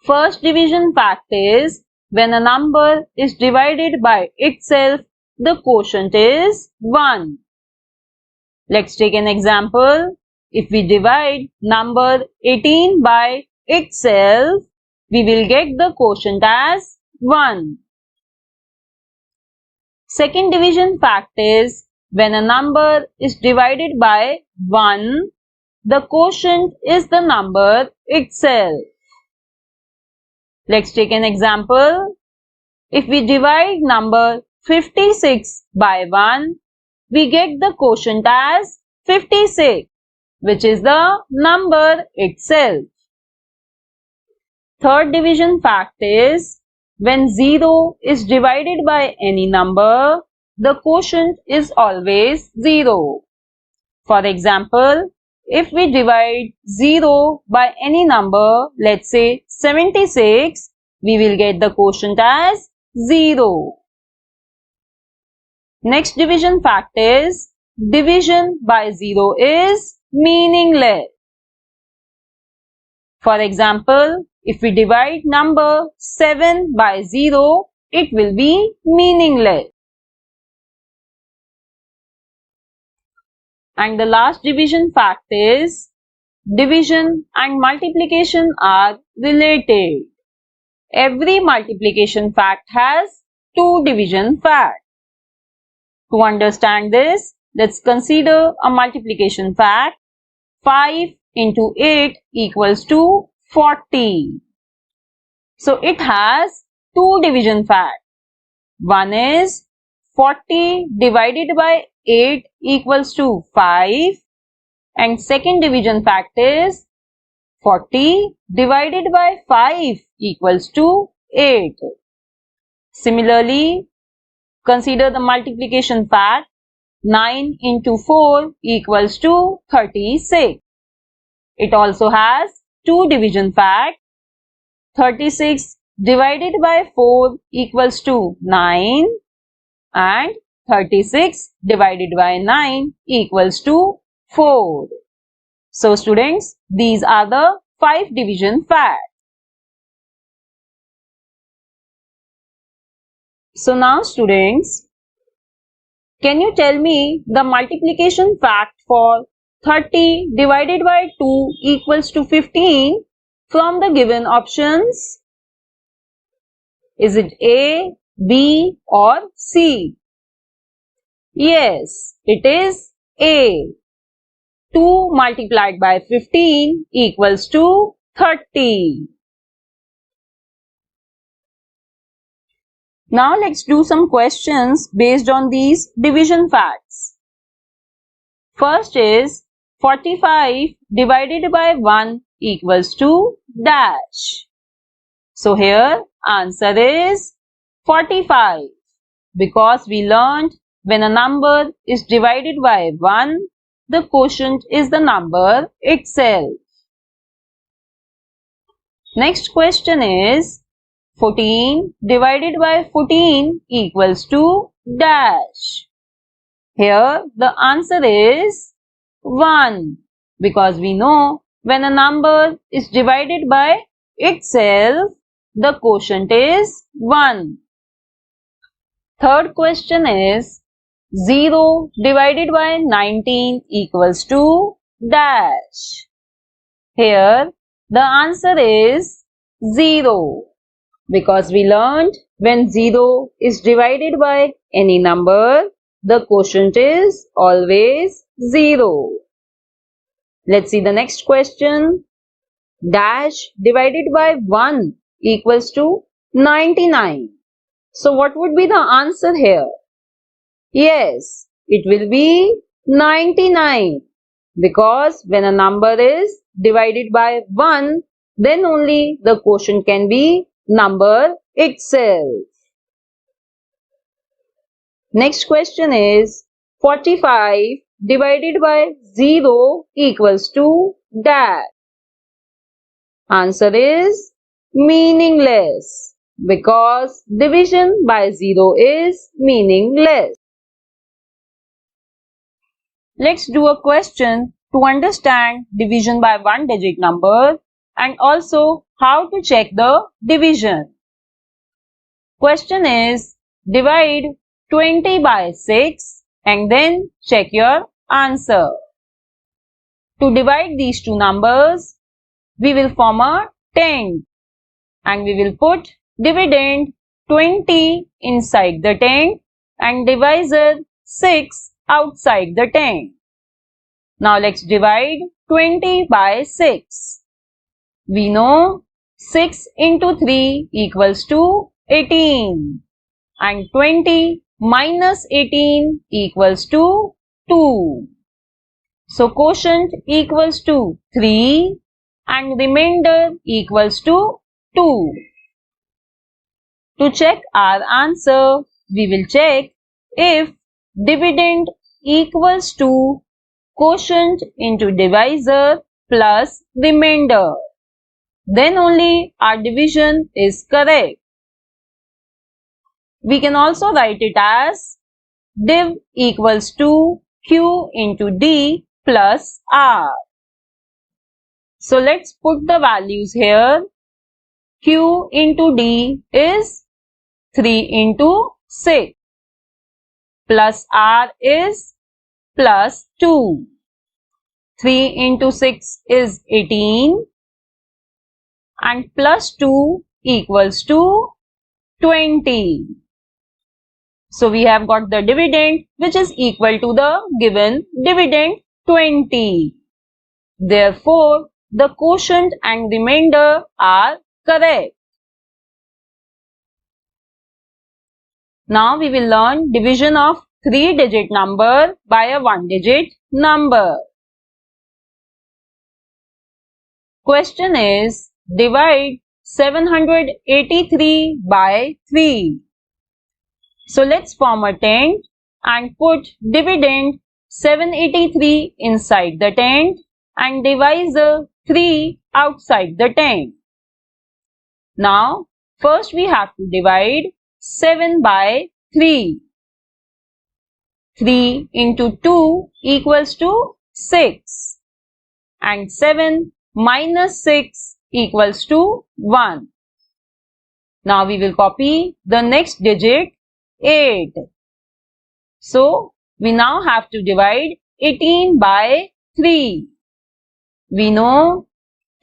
First division fact is when a number is divided by itself, the quotient is 1. Let's take an example. If we divide number 18 by itself, we will get the quotient as 1. Second division fact is when a number is divided by 1, the quotient is the number itself. Let's take an example. If we divide number 56 by 1, we get the quotient as 56, which is the number itself. Third division fact is when 0 is divided by any number, the quotient is always 0. For example, if we divide 0 by any number, let's say 76, we will get the quotient as 0. Next division fact is division by 0 is meaningless. For example, if we divide number 7 by 0, it will be meaningless. And the last division fact is division and multiplication are related. Every multiplication fact has two division facts. To understand this, let's consider a multiplication fact. 5 into 8 equals to 40. So it has two division facts. One is 40 divided by 8 equals to 5, and second division fact is 40 divided by 5 equals to 8. Similarly, consider the multiplication fact. 9 into 4 equals to 36. It also has two division facts. 36 divided by 4 equals to 9, and 36 divided by 9 equals to 4. So students, these are the 5 division facts. So now students, can you tell me the multiplication fact for 30 divided by 2 equals to 15 from the given options? Is it A, B or C? Yes, it is A. 2 multiplied by 15 equals to 30. Now let's do some questions based on these division facts. First is 45 divided by 1 equals to dash. So here answer is 45, because we learned when a number is divided by 1, the quotient is the number itself. Next question is 14 divided by 14 equals to dash. Here the answer is 1, because we know when a number is divided by itself, the quotient is 1. Third question is 0 divided by 19 equals to dash. Here the answer is 0, because we learned when 0 is divided by any number, the quotient is always 0. Let's see the next question. Dash divided by 1 equals to 99. So what would be the answer here? Yes, it will be 99, because when a number is divided by 1, then only the quotient can be number itself. Next question is 45 divided by 0 equals to dash. Answer is meaningless, because division by 0 is meaningless. Let's do a question to understand division by one digit number and also how to check the division. Question is, divide 20 by 6 and then check your answer. To divide these two numbers, we will form a tent and we will put dividend 20 inside the tent and divisor 6 outside the tent. Now let's divide 20 by 6. We know 6 into 3 equals to 18 and 20 minus 18 equals to 2. So quotient equals to 3 and remainder equals to 2. To check our answer, we will check if dividend equals to quotient into divisor plus remainder. Then only our division is correct. We can also write it as div equals to Q into D plus R. So let's put the values here. Q into D is 3 into 6 plus R is plus 2. 3 into 6 is 18 and plus 2 equals to 20. So we have got the dividend which is equal to the given dividend 20. Therefore, the quotient and remainder are correct. Now we will learn division of 3-digit number by a 1-digit number. Question is, divide 783 by 3. So let's form a tent and put dividend 783 inside the tent and divisor 3 outside the tent. Now, first we have to divide 7 by 3. 3 into 2 equals to 6 and 7 minus 6 equals to 1. Now we will copy the next digit 8. So we now have to divide 18 by 3. We know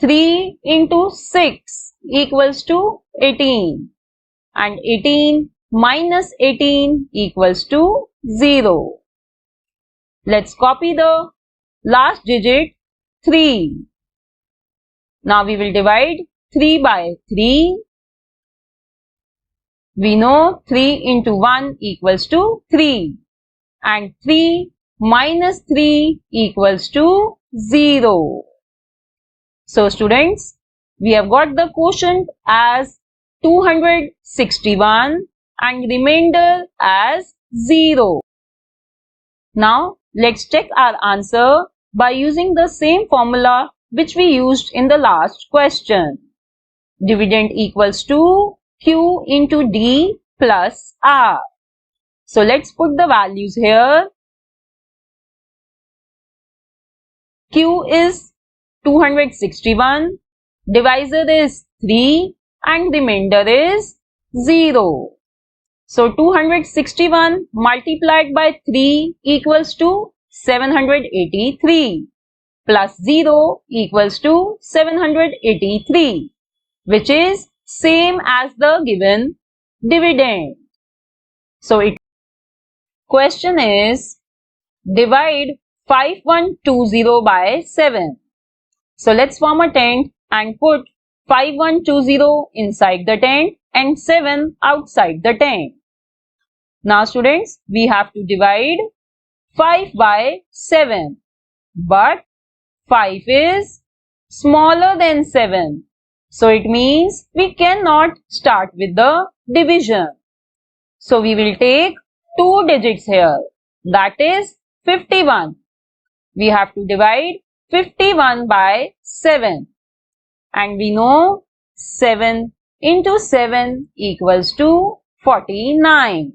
3 into 6 equals to 18 and 18 minus 18 equals to 0. Let's copy the last digit 3. Now we will divide 3 by 3. We know 3 into 1 equals to 3 and 3 minus 3 equals to 0. So students, we have got the quotient as 261 and remainder as 0. Now let's check our answer by using the same formula which we used in the last question. Dividend equals to Q into D plus R. So let's put the values here. Q is 261, divisor is 3 and remainder is 0. So 261 multiplied by 3 equals to 783 plus 0 equals to 783, which is same as the given dividend. So question is, divide 5120 by 7. So let's form a tent and put 5120 inside the tent and 7 outside the tent. Now students, we have to divide 5 by 7, but 5 is smaller than 7. So it means we cannot start with the division. So we will take 2 digits here, that is 51. We have to divide 51 by 7 and we know 7 into 7 equals to 49.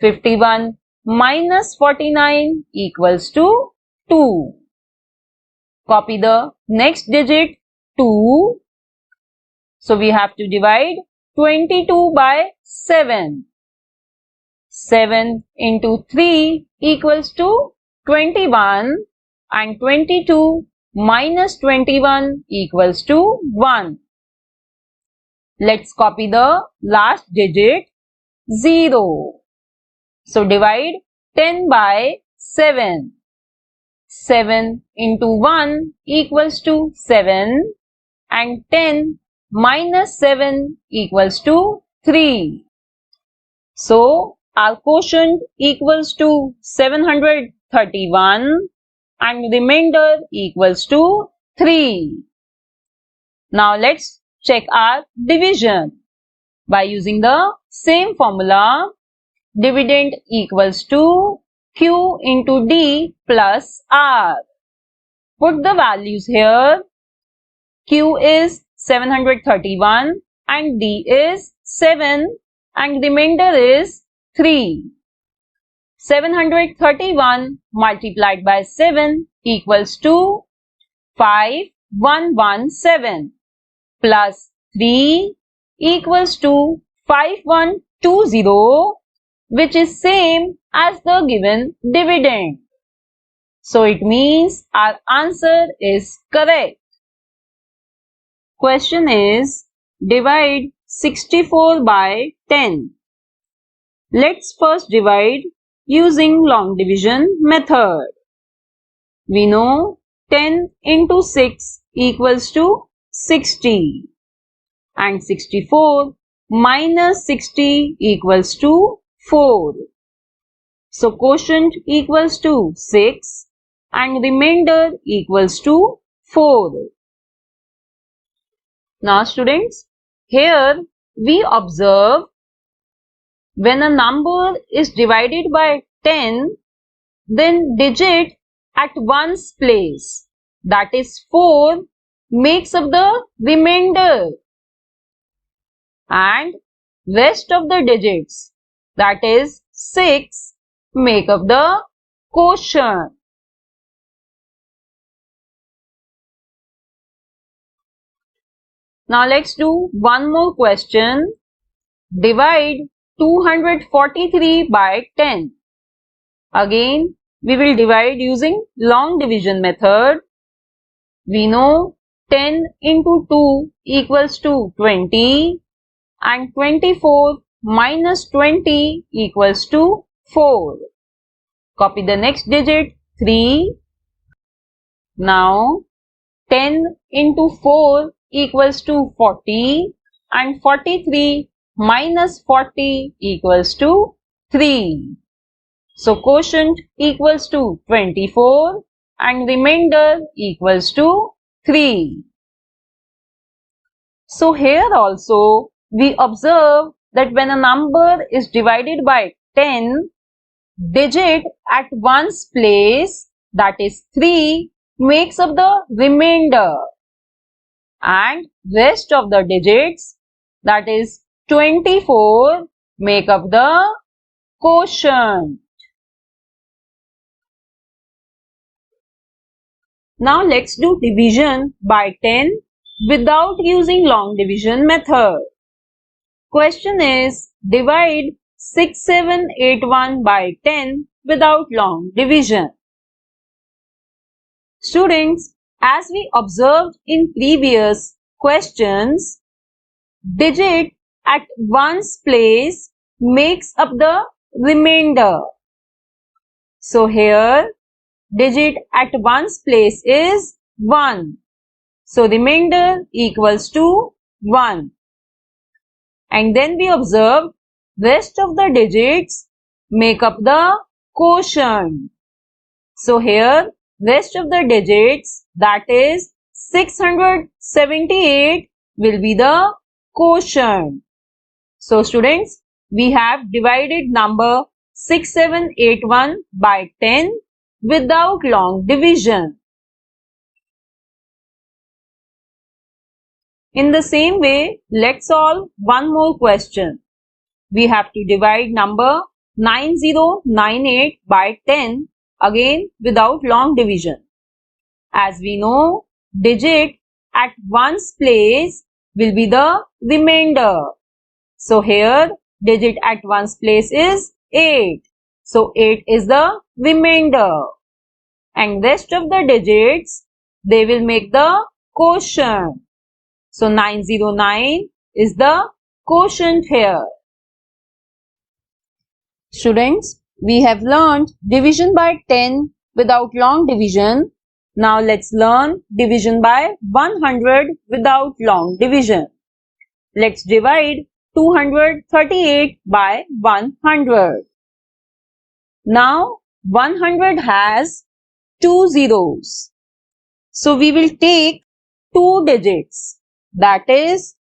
51 minus 49 equals to 2. Copy the next digit 2. So we have to divide 22 by 7. 7 into 3 equals to 21 and 22 minus 21 equals to 1. Let's copy the last digit 0. So divide 10 by 7. 7 into 1 equals to 7 and 10 minus 7 equals to 3. So our quotient equals to 731 and remainder equals to 3. Now let's check our division. By using the same formula, dividend equals to Q into D plus R. Put the values here. Q is 731 and D is 7 and remainder is 3. 731 multiplied by 7 equals to 5117 plus 3 equals to 5120, which is same as the given dividend. So it means our answer is correct. Question is, divide 64 by 10. Let's first divide using long division method. We know 10 into 6 equals to 60 and 64 minus 60 equals to 4. So quotient equals to 6 and remainder equals to 4. Now students, here we observe when a number is divided by 10, then digit at ones place, that is 4, makes up the remainder and rest of the digits, that is 6, make up the quotient. Now let's do one more question. Divide 243 by 10. Again, we will divide using long division method. We know 10 into 2 equals to 20 and 24 minus 20 equals to 4. Copy the next digit 3. Now 10 into 4 equals to 40 and 43 minus 40 equals to 3. So quotient equals to 24 and remainder equals to 3. So here also we observe that when a number is divided by 10, digit at ones place, that is 3, makes up the remainder and rest of the digits, that is 24, make up the quotient. Now let's do division by 10 without using long division method. Question is, divide 6781 by 10 without long division. Students, as we observed in previous questions, digit at ones place makes up the remainder. So here, digit at ones place is 1. So remainder equals to 1. And then we observe rest of the digits make up the quotient. So here rest of the digits, that is 678, will be the quotient. So students, we have divided number 6781 by 10 without long division. In the same way, let's solve one more question. We have to divide number 9098 by 10, again without long division. As we know, digit at ones place will be the remainder. So here digit at ones place is 8. So 8 is the remainder. And rest of the digits, they will make the quotient. So 909 is the quotient here. Students, we have learned division by 10 without long division. Now let's learn division by 100 without long division. Let's divide 238 by 100. Now 100 has 2 zeros. So we will take 2 digits, that is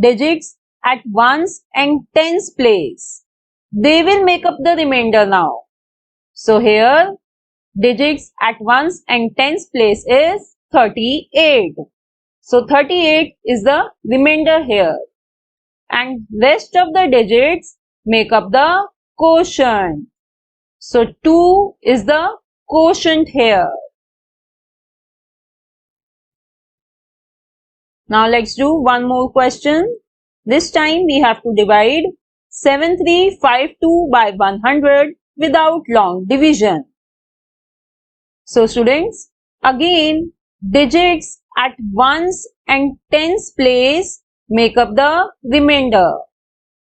digits at ones and tens place. They will make up the remainder now. So here digits at ones and tens place is 38. So 38 is the remainder here. And rest of the digits make up the quotient. So 2 is the quotient here. Now let's do one more question. This time we have to divide 7352 by 100 without long division. So students, again digits at ones and tens place make up the remainder.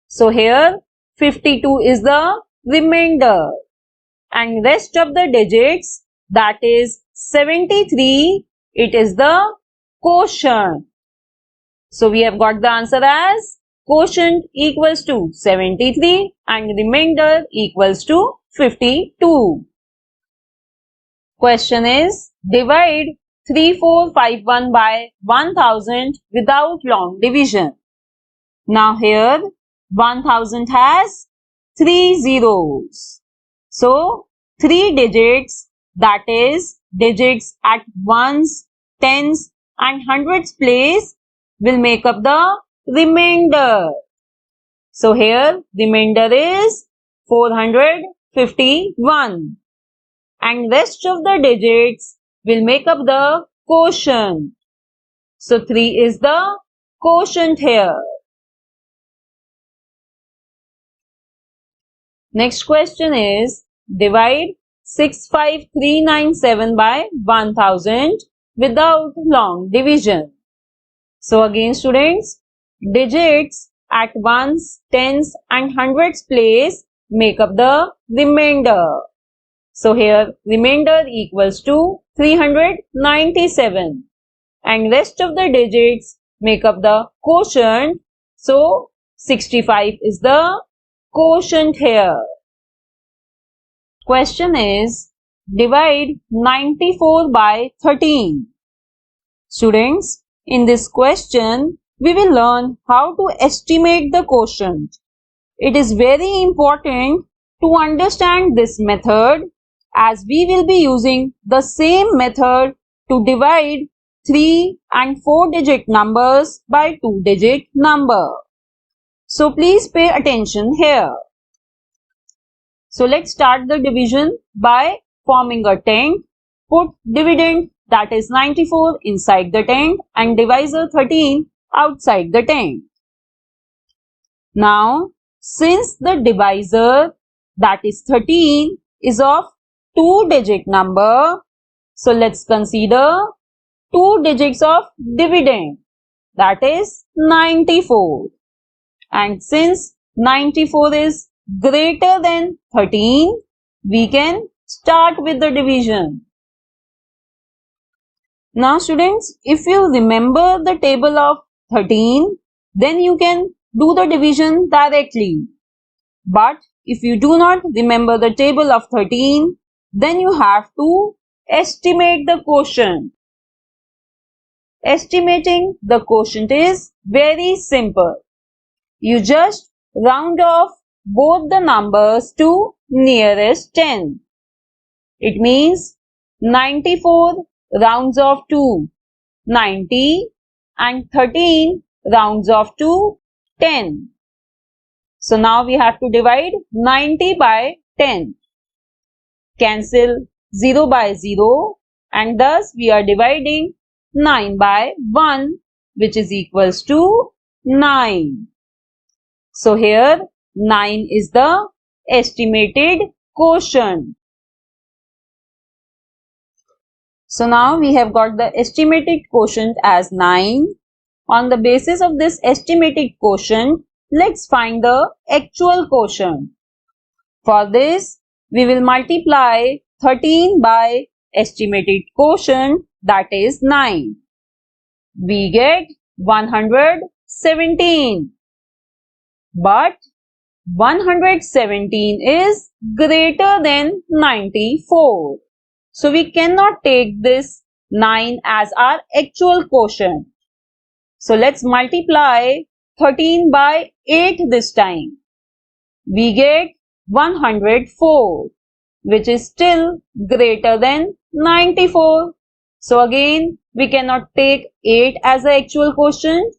So here 52 is the remainder. And rest of the digits, that is 73, it is the quotient. So we have got the answer as quotient equals to 73 and remainder equals to 52. Question is, divide 3451 by 1000 without long division. Now here 1000 has 3 zeros. So 3 digits, that is digits at ones, tens and hundreds place will make up the remainder. So here remainder is 451. And rest of the digits will make up the quotient. So 3 is the quotient here. Next question is, divide 65397 by 1000 without long division. So again students, digits at ones, tens and hundreds place make up the remainder. So here remainder equals to 397 and rest of the digits make up the quotient. So 65 is the quotient here. Question is, divide 94 by 13. Students, in this question, we will learn how to estimate the quotient. It is very important to understand this method as we will be using the same method to divide 3 and 4 digit numbers by 2 digit number. So please pay attention here. So let's start the division by forming a tent. Put dividend, that is 94, inside the tent and divisor 13 outside the tent. Now, since the divisor, that is 13, is of 2 digit number, so let's consider 2 digits of dividend, that is 94. And since 94 is greater than 13, we can start with the division. Now students, if you remember the table of 13, then you can do the division directly. But if you do not remember the table of 13, then you have to estimate the quotient. Estimating the quotient is very simple. You just round off both the numbers to nearest 10. It means 94 rounds off to 90 and 13 rounds off to 10. So now we have to divide 90 by 10. Cancel 0 by 0 and thus we are dividing 9 by 1, which is equals to 9. So here 9 is the estimated quotient. So now we have got the estimated quotient as 9. On the basis of this estimated quotient, let's find the actual quotient. For this, we will multiply 13 by estimated quotient, that is 9. We get 117. But 117 is greater than 94. So we cannot take this 9 as our actual quotient. So let's multiply 13 by 8 this time. We get 104, which is still greater than 94. So again, we cannot take 8 as the actual quotient.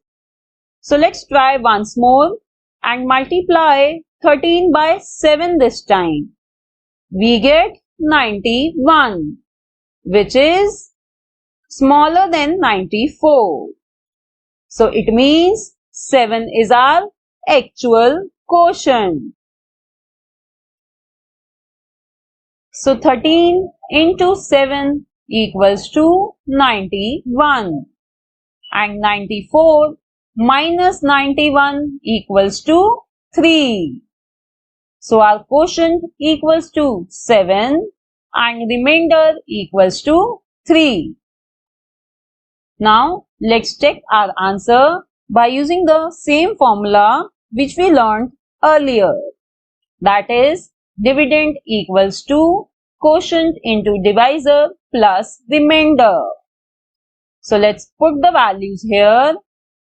So let's try once more and multiply 13 by 7 this time. We get 91, which is smaller than 94. So it means 7 is our actual quotient. So 13 into 7 equals to 91, and 94 minus 91 equals to 3. So our quotient equals to 7 and remainder equals to 3. Now let's check our answer by using the same formula which we learned earlier. That is, dividend equals to quotient into divisor plus remainder. So let's put the values here.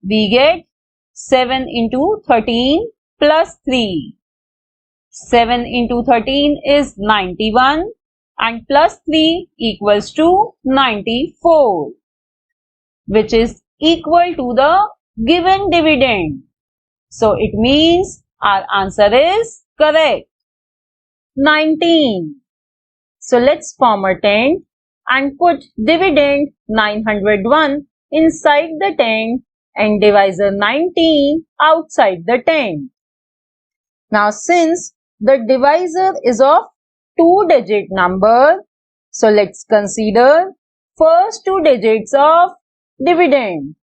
We get 7 into 13 plus 3. 7 into 13 is 91 and plus 3 equals to 94, which is equal to the given dividend. So it means our answer is correct. 19. So let's form a tent and put dividend 901 inside the tent and divisor 19 outside the tent. Now since the divisor is of 2-digit number, so let's consider first 2 digits of dividend,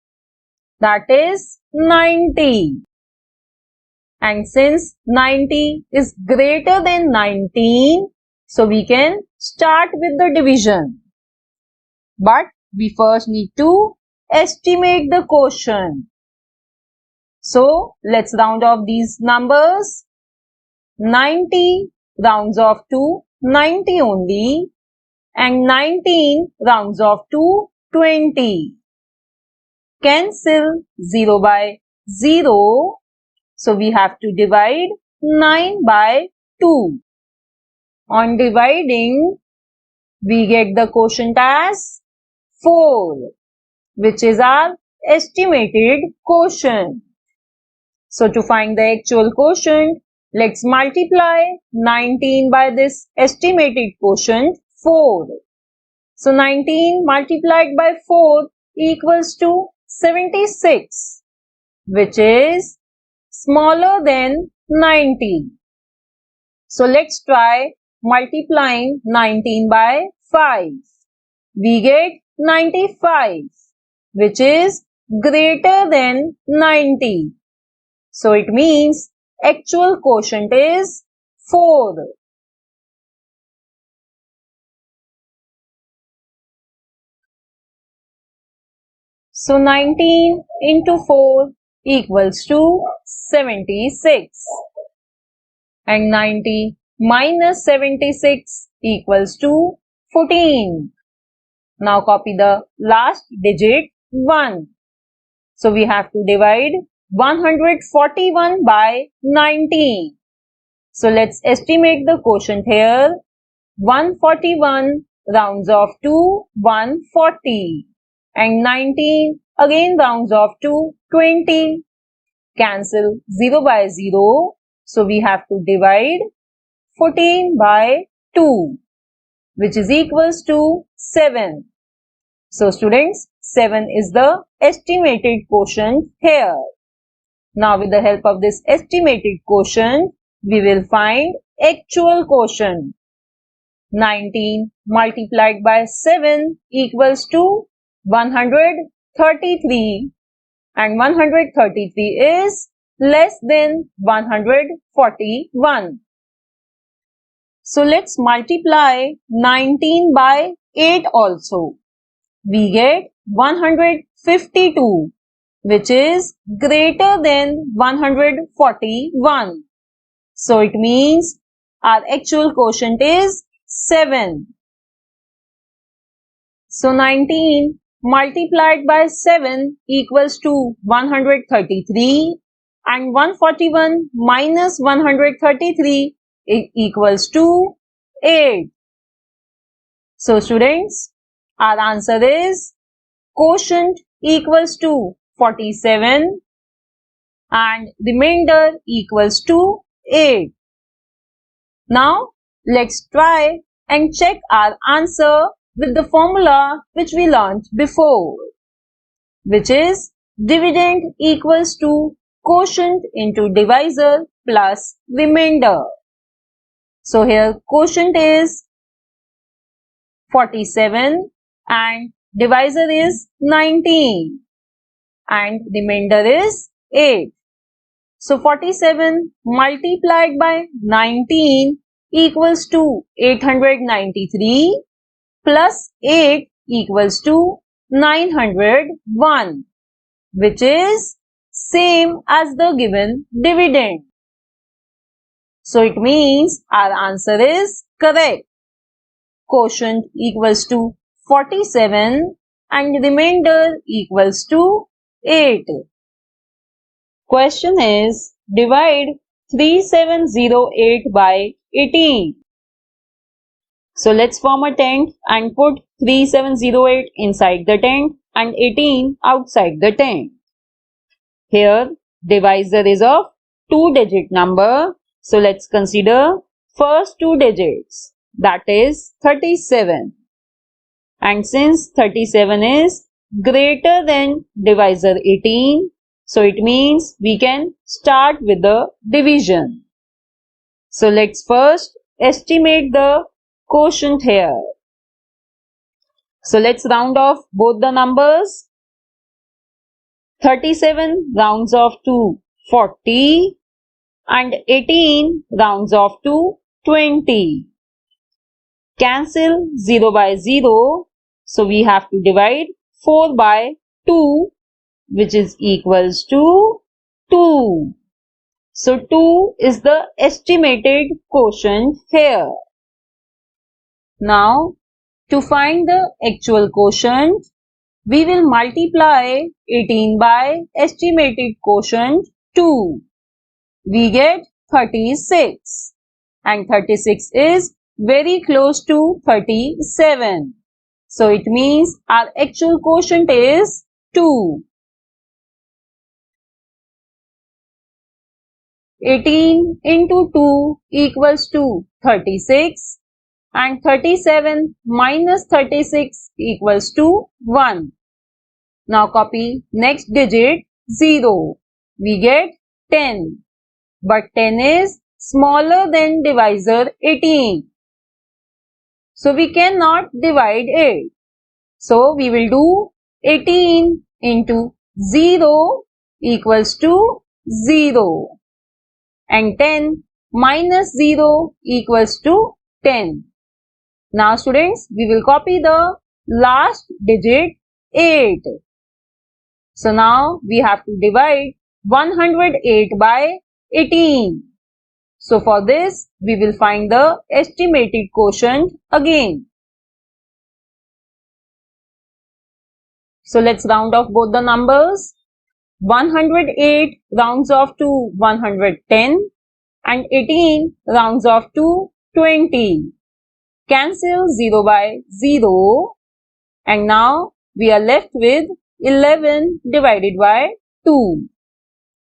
that is 90. And since 90 is greater than 19, so we can start with the division. But we first need to estimate the quotient. So let's round off these numbers. 90 rounds off to 90 only, and 19 rounds off to 20. Cancel 0 by 0. So we have to divide 9 by 2. On dividing, we get the quotient as 4, which is our estimated quotient. So to find the actual quotient, let's multiply 19 by this estimated quotient 4. So 19 multiplied by 4 equals to 76, which is smaller than 90. So let's try multiplying 19 by 5. We get 95, which is greater than 90. So it means actual quotient is 4. So 19 into 4 equals to 76. And 90 minus 76 equals to 14. Now copy the last digit 1. So we have to divide 141 by 19. So let's estimate the quotient here. 141 rounds off to 140. And 19 again rounds off to 20. Cancel 0 by 0. So we have to divide 14 by 2, which is equals to 7. So students, 7 is the estimated quotient here. Now with the help of this estimated quotient, we will find actual quotient. 19 multiplied by 7 equals to 133, and 133 is less than 141. So let's multiply 19 by 8 also. We get 152, which is greater than 141. So it means our actual quotient is 7. So 19 multiplied by 7 equals to 133, and 141 minus 133 equals to 8. So students, our answer is quotient equals to 47 and remainder equals to 8. Now let's try and check our answer with the formula which we learnt before, which is dividend equals to quotient into divisor plus remainder. So here quotient is 47 and divisor is 19 and remainder is 8. So 47 multiplied by 19 equals to 893 plus 8 equals to 901, which is same as the given dividend. So it means our answer is correct. Quotient equals to 47 and remainder equals to 8. Question is, divide 3708 by 18. So let's form a tent and put 3708 inside the tent and 18 outside the tent. Here divisor is of 2-digit number. So let's consider first 2 digits, that is 37. And since 37 is greater than divisor 18, so it means we can start with the division. So let's first estimate the quotient here. So let's round off both the numbers. 37 rounds off to 40 and 18 rounds off to 20. Cancel 0 by 0. So we have to divide 4 by 2, which is equals to 2. So 2 is the estimated quotient here. Now to find the actual quotient, we will multiply 18 by estimated quotient 2. We get 36 and 36 is very close to 37. So it means our actual quotient is 2. 18 into 2 equals to 36 and 37 minus 36 equals to 1. Now copy next digit 0. We get 10. But 10 is smaller than divisor 18. So we cannot divide it. So we will do 18 into 0 equals to 0. And 10 minus 0 equals to 10. Now students, we will copy the last digit 8. So now we have to divide 108 by 18. So for this, we will find the estimated quotient again. So let's round off both the numbers. 108 rounds off to 110 and 18 rounds off to 20. Cancel 0 by 0 and now we are left with 11 divided by 2.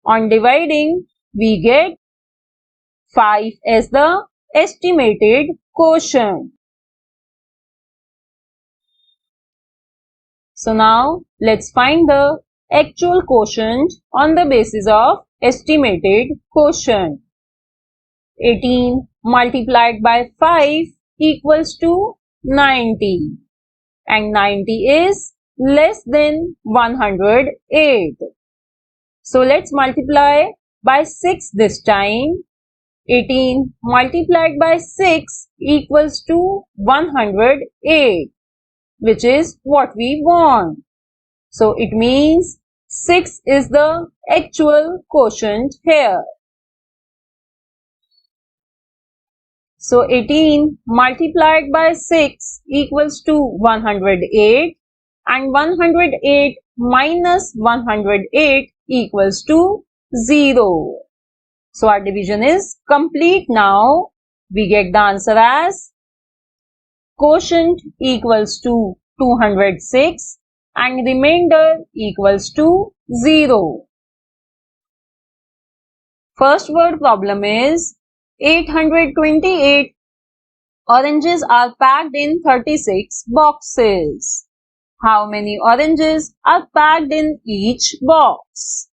On dividing, we get 5 as the estimated quotient. So now let's find the actual quotient on the basis of estimated quotient. 18 multiplied by 5 equals to 90 and 90 is less than 108. So let's multiply by 6 this time. 18 multiplied by 6 equals to 108, which is what we want. So it means 6 is the actual quotient here. So 18 multiplied by 6 equals to 108 and 108 minus 108 equals to 0. So our division is complete now. We get the answer as quotient equals to 206 and remainder equals to 0. First word problem is 828 oranges are packed in 36 boxes. How many oranges are packed in each box?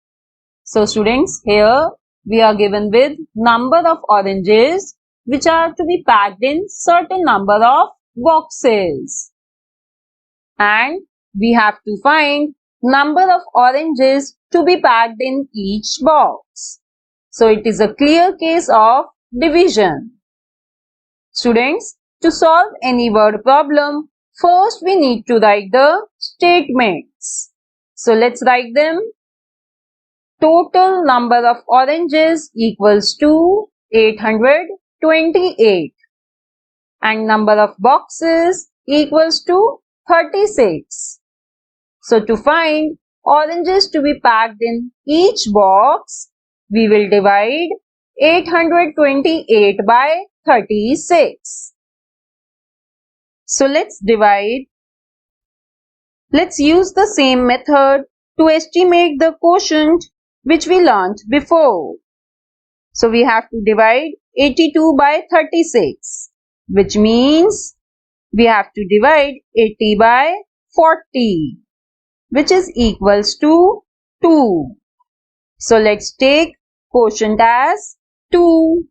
So students, here we are given with number of oranges which are to be packed in certain number of boxes. And we have to find number of oranges to be packed in each box. So it is a clear case of division. Students, to solve any word problem, first we need to write the statements. So let's write them. Total number of oranges equals to 828 and number of boxes equals to 36. So to find oranges to be packed in each box, we will divide 828 by 36. So let's divide. Let's use the same method to estimate the quotient which we learnt before. So we have to divide 82 by 36, which means we have to divide 80 by 40, which is equals to 2. So let's take quotient as 2.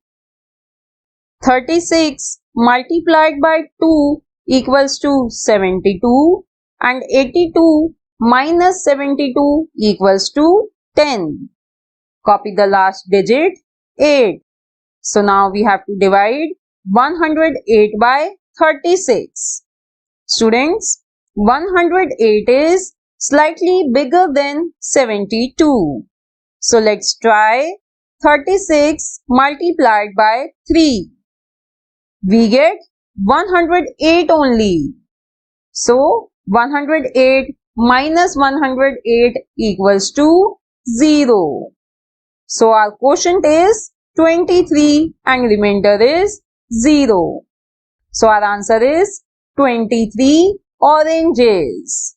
36 multiplied by 2 equals to 72 and 82 minus 72 equals to 10. Copy the last digit 8. So now we have to divide 108 by 36. Students, 108 is slightly bigger than 72. So let's try 36 multiplied by 3. We get 108 only. So 108 minus 108 equals to 0. So our quotient is 23 and remainder is 0. So our answer is 23 oranges.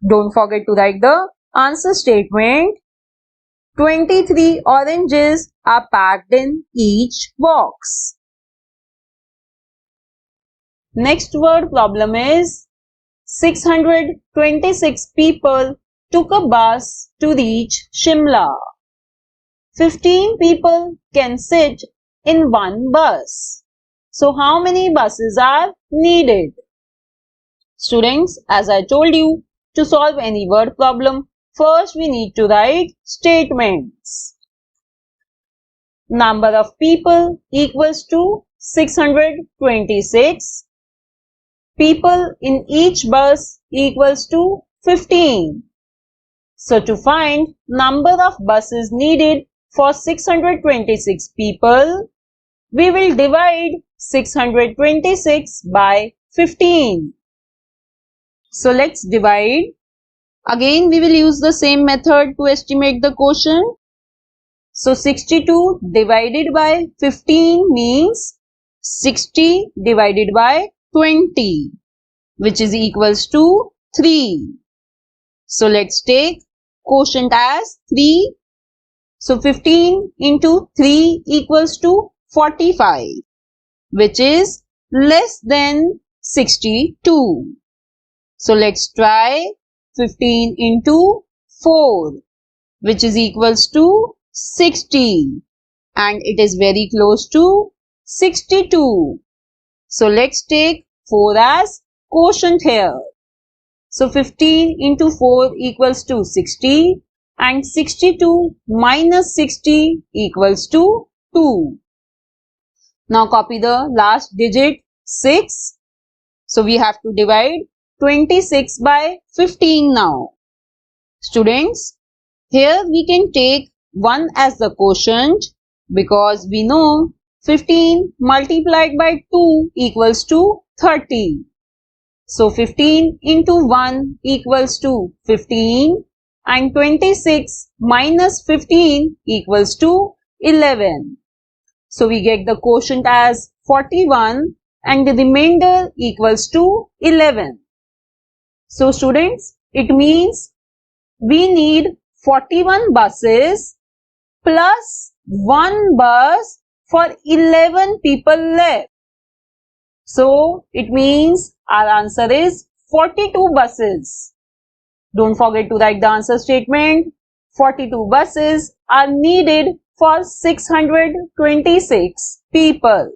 Don't forget to write the answer statement. 23 oranges are packed in each box. Next word problem is 626 people took a bus to reach Shimla. 15 people can sit in one bus. So how many buses are needed? Students, as I told you, to solve any word problem, first we need to write statements. Number of people equals to 626. People in each bus equals to 15. So to find number of buses needed for 626 people, we will divide 626 by 15. So let's divide. Again we will use the same method to estimate the quotient. So 62 divided by 15 means 60 divided by 20, which is equals to 3. So let's take quotient as 3. So 15 into 3 equals to 45, which is less than 62. So let's try 15 into 4, which is equals to 60. And it is very close to 62. So let's take 4 as quotient here. So 15 into 4 equals to 60 and 62 minus 60 equals to 2. Now copy the last digit 6. So we have to divide 26 by 15 now. Students, here we can take 1 as the quotient because we know 15 multiplied by 2 equals to 30. So 15 into 1 equals to 15 and 26 minus 15 equals to 11. So we get the quotient as 41 and the remainder equals to 11. So students, it means we need 41 buses plus 1 bus for 11 people left. So it means our answer is 42 buses. Don't forget to write the answer statement. 42 buses are needed for 626 people.